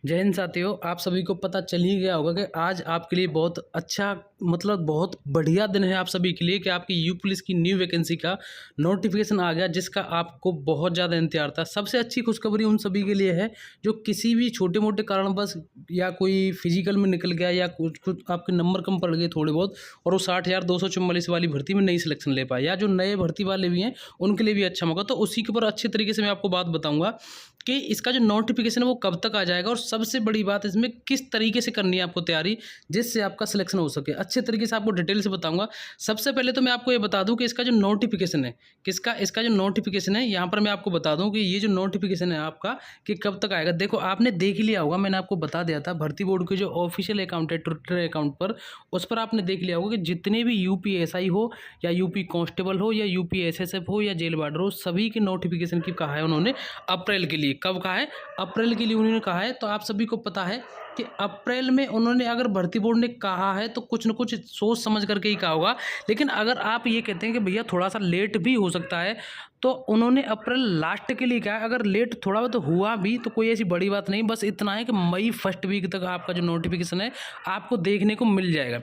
जय हिंद साथियों, आप सभी को पता चल ही गया होगा कि आज आपके लिए बहुत अच्छा बहुत बढ़िया दिन है आप सभी के लिए कि आपकी यू पुलिस की न्यू वैकेंसी का नोटिफिकेशन आ गया, जिसका आपको बहुत ज़्यादा इंतजार था। सबसे अच्छी खुशखबरी उन सभी के लिए है जो किसी भी छोटे मोटे कारणवश या कोई फिजिकल में निकल गया या कुछ कुछ आपके नंबर कम पड़ गए थोड़े बहुत और वो 60,244 वाली भर्ती में नहीं सिलेक्शन ले पाए, या जो नए भर्ती वाले भी हैं उनके लिए भी अच्छा मौका। तो उसी के ऊपर अच्छे तरीके से मैं आपको बात बताऊँगा कि इसका जो नोटिफिकेशन है वो कब तक आ जाएगा, और सबसे बड़ी बात इसमें किस तरीके से करनी है आपको तैयारी जिससे आपका सिलेक्शन हो सके। अच्छे तरीके से आपको डिटेल से बताऊंगा। सबसे पहले तो मैं आपको ये बता दूं कि इसका जो नोटिफिकेशन है इसका जो नोटिफिकेशन है यहाँ पर मैं आपको बता दूं कि ये जो नोटिफिकेशन है आपका कि कब तक आएगा। देखो, आपने देख लिया होगा, मैंने आपको बता दिया था भर्ती बोर्ड के जो ऑफिशियल अकाउंट है ट्विटर अकाउंट पर, उस पर आपने देख लिया होगा कि जितने भी यूपीएसआई हो या यूपी कांस्टेबल हो या यूपीएसएसएफ हो या जेल वार्डर हो, सभी के नोटिफिकेशन की कहा है उन्होंने अप्रैल के लिए। कब कहा है? अप्रैल के लिए उन्होंने कहा है। तो आप सभी को पता है कि अप्रैल में उन्होंने, अगर भर्ती बोर्ड ने कहा है तो कुछ न कुछ सोच समझ करके ही कहा होगा। लेकिन अगर आप ये कहते हैं कि भैया थोड़ा सा लेट भी हो सकता है, तो उन्होंने अप्रैल लास्ट के लिए कहा है। अगर लेट थोड़ा बहुत हुआ भी तो कोई ऐसी बड़ी बात नहीं, बस इतना है कि मई फर्स्ट वीक तक आपका जो नोटिफिकेशन है आपको देखने को मिल जाएगा।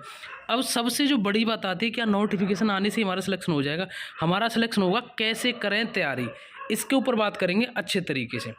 अब सबसे जो बड़ी बात आती है, क्या नोटिफिकेशन आने से हमारा सिलेक्शन हो जाएगा? हमारा सिलेक्शन होगा। कैसे करें तैयारी, इसके ऊपर बात करेंगे अच्छे तरीके से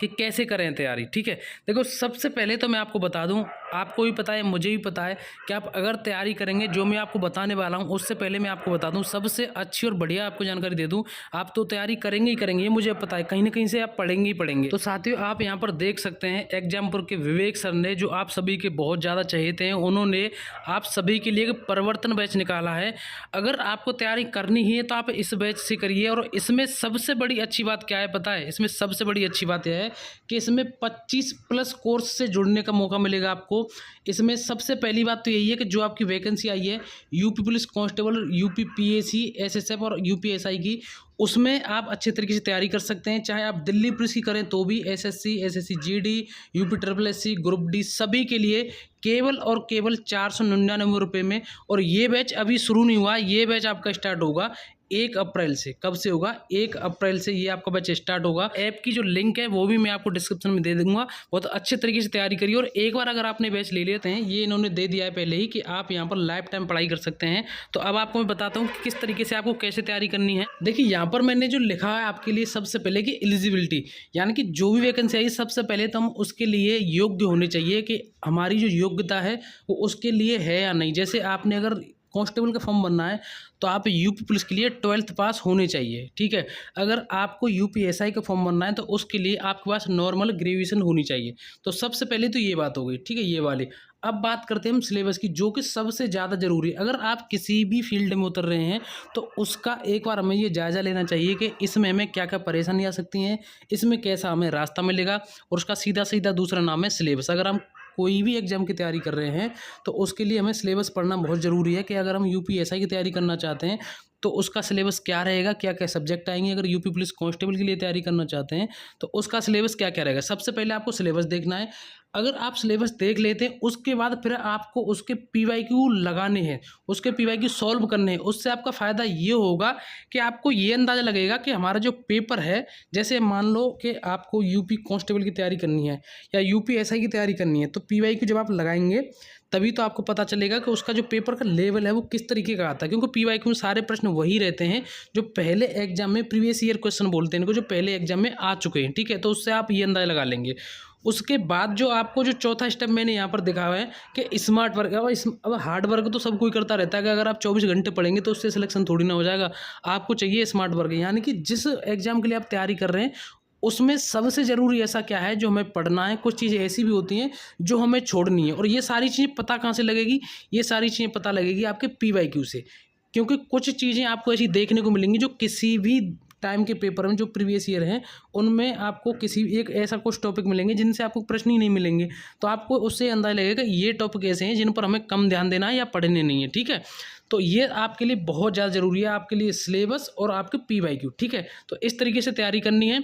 कि कैसे करें तैयारी। ठीक है, देखो, सबसे पहले तो मैं आपको बता दूं, आपको भी पता है, मुझे भी पता है कि आप अगर तैयारी करेंगे, जो मैं आपको बताने वाला हूं उससे पहले मैं आपको बता दूं, सबसे अच्छी और बढ़िया आपको जानकारी दे दूं। आप तो तैयारी करेंगे ही करेंगे, ये मुझे पता है, कहीं ना कहीं से आप पढ़ेंगे ही पढ़ेंगे। तो साथियों, आप यहाँ पर देख सकते हैं एग्जामपुर के विवेक सर ने, जो आप सभी के बहुत ज़्यादा चहेते हैं, उन्होंने आप सभी के लिए एक परिवर्तन बैच निकाला है। अगर आपको तैयारी करनी ही है तो आप इस बैच से करिए। और इसमें सबसे बड़ी अच्छी बात क्या है पता है? इसमें सबसे बड़ी अच्छी बात यह है कि इसमें 25+ कोर्स से जुड़ने का मौका मिलेगा आपको। इसमें सबसे पहली बात तो यही है कि जो आपकी वैकेंसी आई है UP police constable, UP PAC, SSF और यूपीएसआई की, उसमें आप अच्छे तरीके से तैयारी कर सकते हैं। चाहे आप दिल्ली पुलिस की करें तो भी, SSC, SSC GD, UP triple SC, group D, सभी के लिए केवल और केवल 499 रुपये में। और ये बैच अभी शुरू नहीं हुआ, ये बैच आपका स्टार्ट होगा 1 अप्रैल से। कब से होगा? 1 अप्रैल से ये आपका बैच स्टार्ट होगा। ऐप की जो लिंक है वो भी मैं आपको डिस्क्रिप्शन में दे दूंगा। बहुत अच्छे तरीके से तैयारी करिए। और एक बार अगर आपने बैच ले लेते हैं, ये इन्होंने दे दिया है पहले ही कि आप यहाँ पर लाइफ टाइम पढ़ाई कर सकते हैं। तो अब आपको मैं बताता हूँ कि किस तरीके से आपको कैसे तैयारी करनी है। देखिए, यहाँ पर मैंने जो लिखा है आपके लिए, सबसे पहले कि एलिजिबिलिटी, यानी कि जो भी वैकेंसी आई सबसे पहले तो हम उसके लिए योग्य होने चाहिए कि हमारी जो योग्यता है वो उसके लिए है या नहीं। जैसे आपने अगर कांस्टेबल का फॉर्म भरना है तो आप यूपी पुलिस के लिए 12th पास होने चाहिए। ठीक है, अगर आपको यूपीएसआई का फॉर्म भरना है तो उसके लिए आपके पास नॉर्मल ग्रेजुएशन होनी चाहिए। तो सबसे पहले तो ये बात हो गई। ठीक है, ये वाली। अब बात करते हैं हम सिलेबस की, जो कि सबसे ज़्यादा जरूरी है। अगर आप किसी भी फील्ड में उतर रहे हैं तो उसका एक बार हमें ये जायज़ा लेना चाहिए कि इसमें हमें क्या क्या परेशानी आ सकती हैं, इसमें कैसा हमें रास्ता मिलेगा, और उसका सीधा सीधा दूसरा नाम है सिलेबस। अगर हम कोई भी एग्जाम की तैयारी कर रहे हैं तो उसके लिए हमें सिलेबस पढ़ना बहुत ज़रूरी है कि अगर हम यूपीएसआई की तैयारी करना चाहते हैं तो उसका सिलेबस क्या रहेगा, क्या क्या सब्जेक्ट आएंगे। अगर यूपी पुलिस कांस्टेबल के लिए तैयारी करना चाहते हैं तो उसका सिलेबस क्या क्या रहेगा। सबसे पहले आपको सिलेबस देखना है। अगर आप सिलेबस देख लेते हैं उसके बाद फिर आपको उसके पीवाईक्यू लगाने हैं, उसके पीवाईक्यू सॉल्व करने हैं। उससे आपका फ़ायदा ये होगा कि आपको ये अंदाज़ा लगेगा कि हमारा जो पेपर है, जैसे मान लो कि आपको यूपी कांस्टेबल की तैयारी करनी है या यूपीएसआई की तैयारी करनी है, तो पीवाईक्यू जब आप लगाएंगे तभी तो आपको पता चलेगा कि उसका जो पेपर का लेवल है वो किस तरीके का आता है। क्योंकि पीवाईक्यू में सारे प्रश्न वही रहते हैं जो पहले एग्जाम में प्रीवियस ईयर क्वेश्चन बोलते हैं इनको, जो पहले एग्जाम में आ चुके हैं। ठीक है, तो उससे आप ये अंदाजा लगा लेंगे। उसके बाद जो आपको जो चौथा स्टेप मैंने यहाँ पर दिखा हुआ है कि स्मार्ट वर्क। अब हार्ड वर्क तो सब कोई करता रहता है कि अगर आप 24 घंटे पढ़ेंगे तो उससे सिलेक्शन थोड़ी ना हो जाएगा। आपको चाहिए स्मार्ट वर्क, यानी कि जिस एग्जाम के लिए आप तैयारी कर रहे हैं उसमें सबसे ज़रूरी ऐसा क्या है जो हमें पढ़ना है। कुछ चीज़ें ऐसी भी होती हैं जो हमें छोड़नी है, और ये सारी चीज़ें पता कहाँ से लगेगी? ये सारी चीज़ें पता लगेगी आपके पीवाईक्यू से। क्योंकि कुछ चीज़ें आपको ऐसी देखने को मिलेंगी जो किसी भी टाइम के पेपर में, जो प्रीवियस ईयर हैं, उनमें आपको किसी एक ऐसा कुछ टॉपिक मिलेंगे जिनसे आपको प्रश्न ही नहीं मिलेंगे। तो आपको उससे अंदाजा लगेगा ये टॉपिक ऐसे हैं जिन पर हमें कम ध्यान देना है या पढ़ने नहीं है। ठीक है, तो ये आपके लिए बहुत ज़्यादा ज़रूरी है, आपके लिए सिलेबस और आपके पीवाईक्यू। ठीक है, तो इस तरीके से तैयारी करनी है।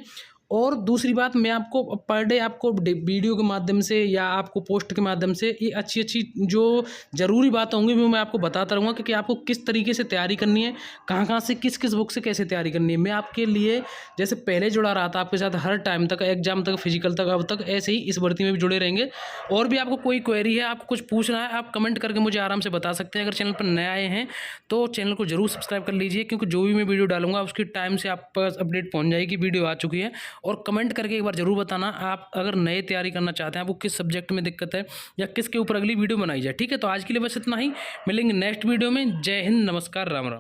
और दूसरी बात, मैं आपको पर डे आपको वीडियो के माध्यम से या आपको पोस्ट के माध्यम से ये अच्छी अच्छी जो ज़रूरी बात होंगी वो मैं आपको बताता रहूँगा कि आपको किस तरीके से तैयारी करनी है, कहाँ कहाँ से किस किस बुक से कैसे तैयारी करनी है। मैं आपके लिए जैसे पहले जुड़ा रहा था आपके साथ हर टाइम तक, एग्जाम तक, फिजिकल तक, अब तक ऐसे ही इस भर्ती में भी जुड़े रहेंगे। और भी आपको कोई क्वेरी है, आपको कुछ पूछना है, आप कमेंट करके मुझे आराम से बता सकते हैं। अगर चैनल पर नए आए हैं तो चैनल को जरूर सब्सक्राइब कर लीजिए, क्योंकि जो भी मैं वीडियो डालूंगा उसकी टाइम से आप पास अपडेट पहुंच जाएगी, वीडियो आ चुकी है। और कमेंट करके एक बार जरूर बताना आप अगर नए तैयारी करना चाहते हैं, आपको किस सब्जेक्ट में दिक्कत है या किसके ऊपर अगली वीडियो बनाई जाए। ठीक है, तो आज के लिए बस इतना ही, मिलेंगे नेक्स्ट वीडियो में। जय हिंद, नमस्कार, राम राम।